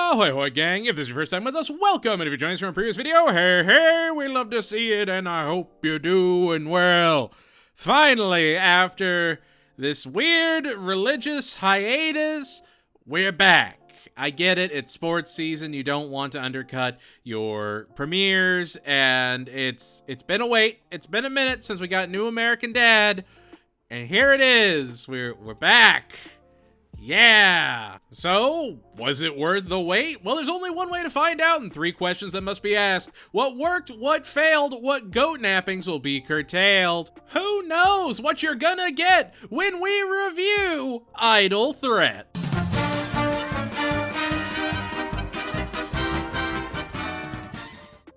Ahoy, hoy, gang. If this is your first time with us, welcome. And if you're joining us from a previous video, hey, we love to see it, and I hope you're doing well. Finally, after this weird religious hiatus, we're back. I get it, it's sports season, you don't want to undercut your premieres, and it's been a wait. It's been a minute since we got New American Dad, and here it is. We're back. Yeah. So, was it worth the wait? Well, there's only one way to find out, and 3 questions that must be asked. What worked? What failed? What goat nappings will be curtailed? Who knows what you're gonna get when we review Idle Threat?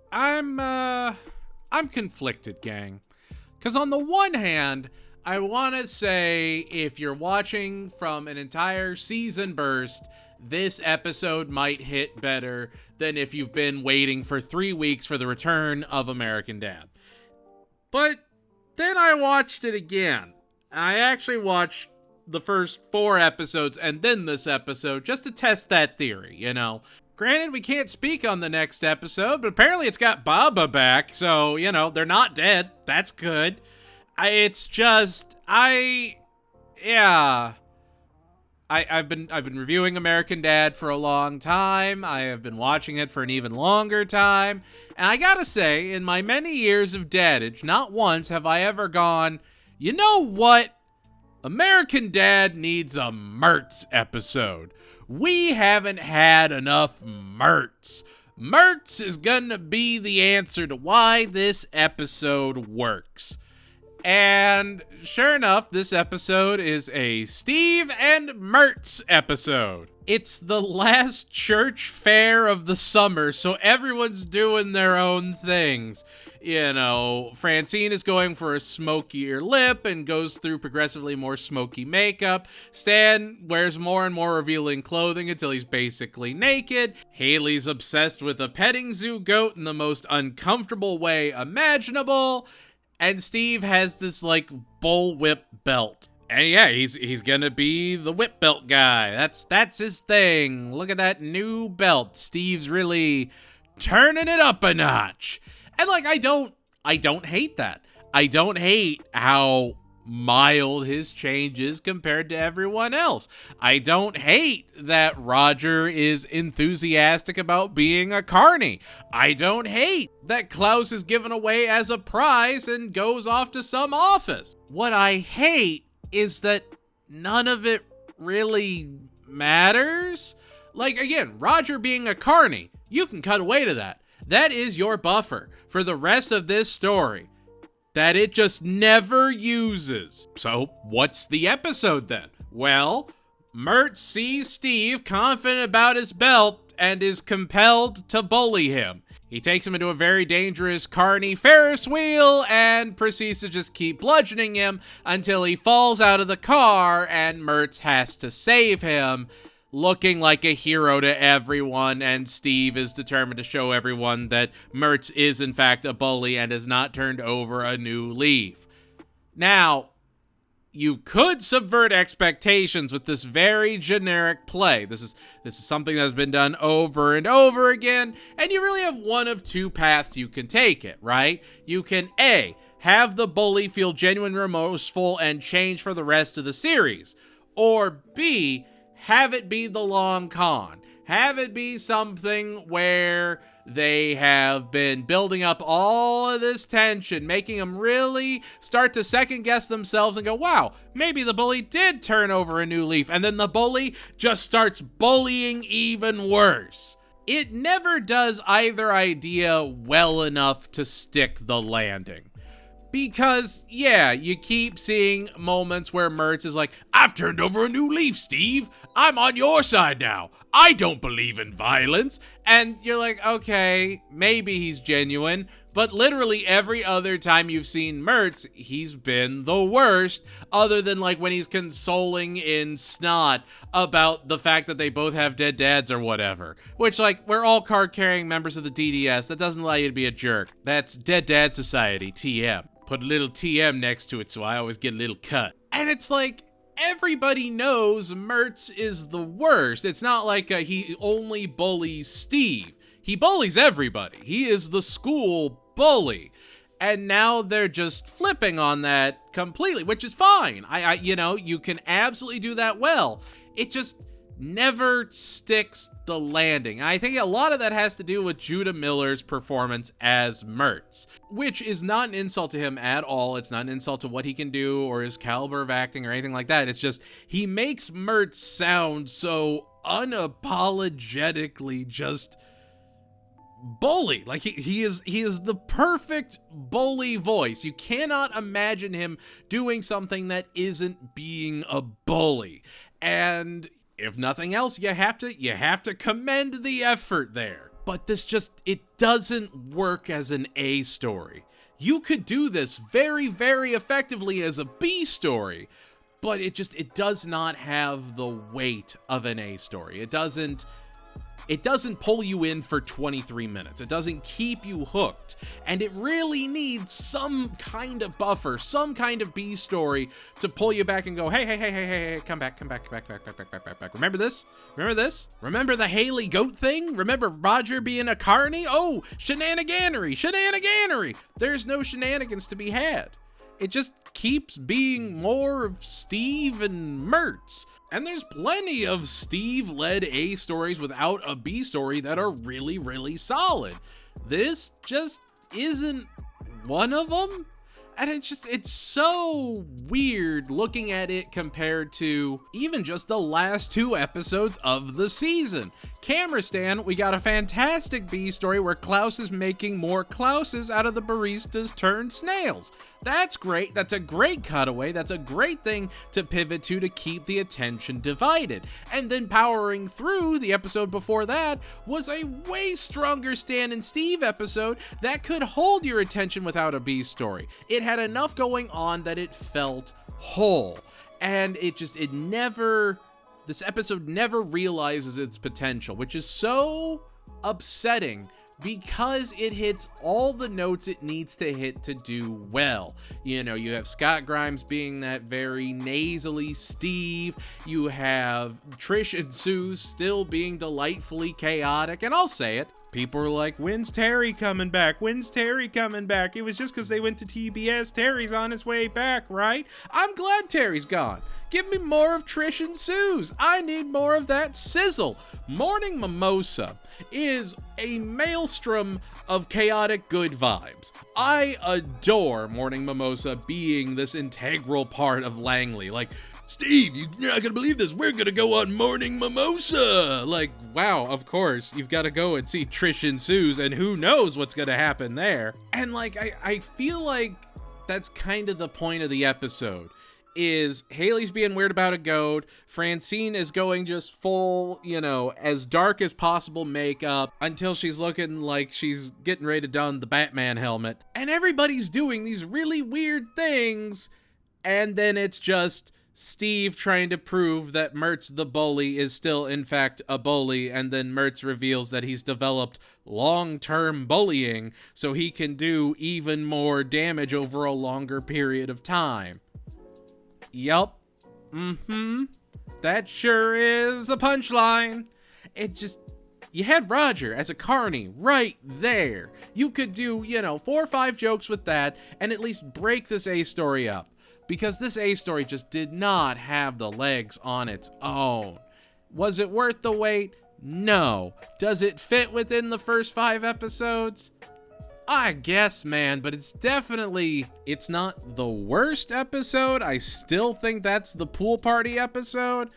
I'm conflicted, gang. Because on the one hand, I want to say if you're watching from an entire season burst, this episode might hit better than if you've been waiting for 3 weeks for the return of American Dad. But then I watched it again. I actually watched the first 4 episodes and then this episode just to test that theory, you know. Granted, we can't speak on the next episode, but apparently it's got Baba back, so, you know, they're not dead. That's good. I've been reviewing American Dad for a long time. I have been watching it for an even longer time. And I gotta say, in my many years of dadage, not once have I ever gone, you know what? American Dad needs a Mertz episode. We haven't had enough Mertz. Mertz is gonna be the answer to why this episode works. And sure enough, this episode is a Steve and Mertz episode. It's the last church fair of the summer, so everyone's doing their own things. You know, Francine is going for a smokier lip and goes through progressively more smoky makeup. Stan wears more and more revealing clothing until he's basically naked. Haley's obsessed with a petting zoo goat in the most uncomfortable way imaginable. And Steve has this, like, bullwhip belt. And yeah, he's gonna be the whip belt guy. That's his thing. Look at that new belt. Steve's really turning it up a notch. And, like, I don't hate that. I don't hate how mild his change is compared to everyone else. I don't hate that Roger is enthusiastic about being a carny. I don't hate that Klaus is given away as a prize and goes off to some office. What I hate is that none of it really matters. Like, again, Roger being a carny, you can cut away to that. That is your buffer for the rest of this story that it just never uses. So what's the episode then? Well, Mertz sees Steve confident about his belt and is compelled to bully him. He takes him into a very dangerous carny Ferris wheel and proceeds to just keep bludgeoning him until he falls out of the car and Mertz has to save him, looking like a hero to everyone, and Steve is determined to show everyone that Mertz is in fact a bully and has not turned over a new leaf. Now, you could subvert expectations with this very generic play. This is something that has been done over and over again, and you really have one of 2 paths you can take it, right? You can A, have the bully feel genuine remorseful and change for the rest of the series, or B, have it be the long con. Have it be something where they have been building up all of this tension, making them really start to second guess themselves and go, wow, maybe the bully did turn over a new leaf. And then the bully just starts bullying even worse. It never does either idea well enough to stick the landing. Because, yeah, you keep seeing moments where Mertz is like, I've turned over a new leaf, Steve. I'm on your side now. I don't believe in violence. And you're like, okay, maybe he's genuine. But literally every other time you've seen Mertz, he's been the worst, other than like when he's consoling in Snot about the fact that they both have dead dads or whatever. Which, like, we're all card-carrying members of the DDS. That doesn't allow you to be a jerk. That's Dead Dad Society, TM. Put a little TM next to it so I always get a little cut. And it's like, everybody knows Mertz is the worst. It's not like he only bullies Steve. He bullies everybody. He is the school bully. And now they're just flipping on that completely, which is fine. You can absolutely do that well. It just never sticks the landing. I think a lot of that has to do with Judah Miller's performance as Mertz, which is not an insult to him at all. It's not an insult to what he can do or his caliber of acting or anything like that. It's just he makes Mertz sound so unapologetically just bully. Like he is the perfect bully voice. You cannot imagine him doing something that isn't being a bully. And if nothing else, you have to commend the effort there. But it doesn't work as an A story. You could do this very, very effectively as a B story, but it does not have the weight of an A story. It doesn't pull you in for 23 minutes. It doesn't keep you hooked. And it really needs some kind of buffer, some kind of B story to pull you back and go, hey, come back. Remember this? Remember the Haley goat thing? Remember Roger being a carny? Oh, shenaniganery. There's no shenanigans to be had. It just keeps being more of Steve and Mertz. And there's plenty of Steve-led A stories without a B story that are really, really solid. This just isn't one of them. And it's so weird looking at it compared to even just the last 2 episodes of the season. Camera stand, we got a fantastic B story where Klaus is making more Klauses out of the baristas turned snails. That's great. That's a great cutaway. That's a great thing to pivot to keep the attention divided. And then powering through the episode before that was a way stronger Stan and Steve episode that could hold your attention without a B story. It had enough going on that it felt whole. And this episode never realizes its potential, which is so upsetting because it hits all the notes it needs to hit to do well. You have Scott Grimes being that very nasally Steve. You have Trish and Sue still being delightfully chaotic. And I'll say it, people are like, when's Terry coming back? It was just because they went to TBS. Terry's on his way back, right? I'm glad Terry's gone. Give me more of Trish and Sue's. I need more of that sizzle. Morning Mimosa is a maelstrom of chaotic good vibes. I adore Morning Mimosa being this integral part of Langley. Like, Steve, you're not gonna believe this. We're gonna go on Morning Mimosa. Like, wow, of course. You've got to go and see Trish and Sue's, and who knows what's gonna happen there. And like, I feel like that's kind of the point of the episode. Is Haley's being weird about a goat, Francine is going just full, as dark as possible makeup until she's looking like she's getting ready to don the Batman helmet, and everybody's doing these really weird things, and then it's just Steve trying to prove that Mertz the bully is still in fact a bully, and then Mertz reveals that he's developed long-term bullying so he can do even more damage over a longer period of time. Yup. That sure is a punchline. You had Roger as a carny right there. You could do, 4 or 5 jokes with that and at least break this A story up. Because this A story just did not have the legs on its own. Was it worth the wait? No. Does it fit within the first 5 episodes? I guess, man, but it's not the worst episode. I still think that's the pool party episode,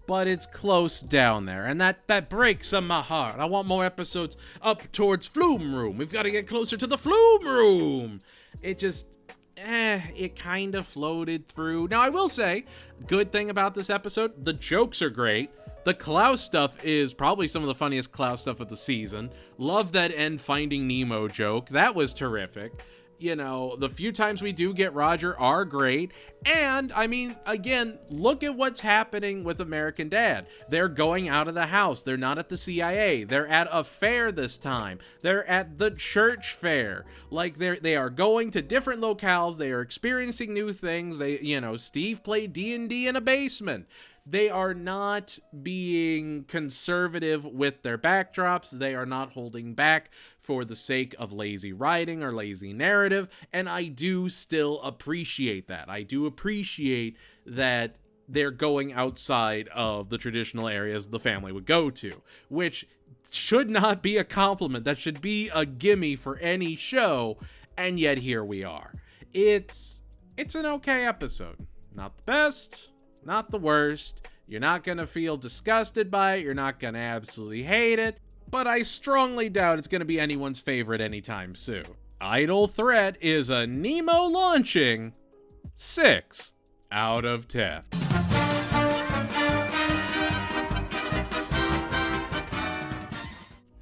but it's close down there, and that breaks my heart. I want more episodes up towards Flume Room. We've got to get closer to the Flume Room. It kind of floated through. Now, I will say, good thing about this episode, the jokes are great. The Klaus stuff is probably some of the funniest Klaus stuff of the season. Love that end Finding Nemo joke. That was terrific. the few times we do get Roger are great. And I mean, again, look at what's happening with American Dad. They're going out of the house. They're not at the CIA. They're at a fair this time. They're at the church fair. Like they are going to different locales. They are experiencing new things. Steve played D&D in a basement. They are not being conservative with their backdrops. They are not holding back for the sake of lazy writing or lazy narrative. And I do still appreciate that. I do appreciate that they're going outside of the traditional areas the family would go to, which should not be a compliment. That should be a gimme for any show. And yet here we are. It's an okay episode. Not the best. Not the worst. You're not going to feel disgusted by it. You're not going to absolutely hate it. But I strongly doubt it's going to be anyone's favorite anytime soon. Idle Threat is a Nemo launching 6 out of 10.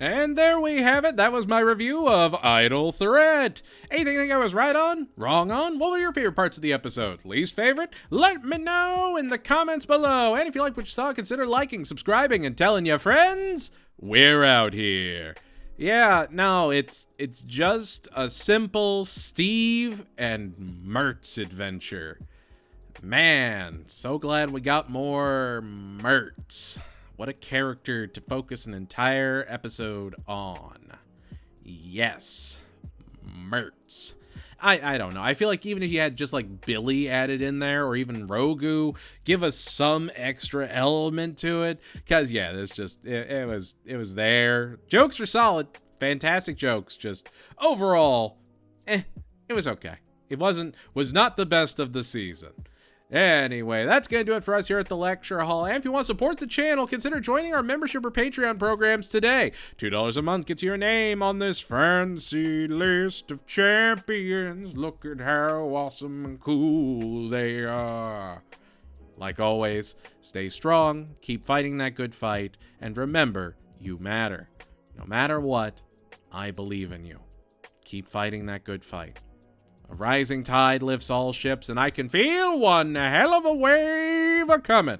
And there we have it. That was my review of Idle Threat. Anything you think I was right on? Wrong on? What were your favorite parts of the episode? Least favorite? Let me know in the comments below. And if you like what you saw, consider liking, subscribing, and telling your friends. We're out here. Yeah, no, it's just a simple Steve and Mertz adventure. Man, so glad we got more Mertz. What a character to focus an entire episode on. Yes. Mertz. I don't know. I feel like even if you had just like Billy added in there or even Rogu, give us some extra element to it. Because, yeah, it was there. Jokes were solid. Fantastic jokes. Just overall, it was okay. It was not the best of the season. Anyway, that's going to do it for us here at the Lecture Hall. And if you want to support the channel, consider joining our membership or Patreon programs today. $2 a month gets your name on this fancy list of champions. Look at how awesome and cool they are. Like always, stay strong, keep fighting that good fight, and remember, you matter. No matter what, I believe in you. Keep fighting that good fight. A rising tide lifts all ships, and I can feel one hell of a wave a-coming.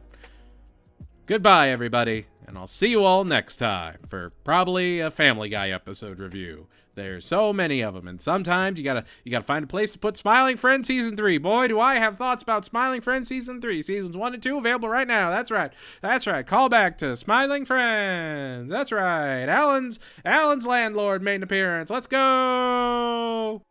Goodbye, everybody, and I'll see you all next time for probably a Family Guy episode review. There's so many of them, and sometimes you gotta find a place to put Smiling Friends Season 3. Boy, do I have thoughts about Smiling Friends Season 3. Seasons 1 and 2 available right now. That's right. Call back to Smiling Friends. That's right. Alan's landlord made an appearance. Let's go!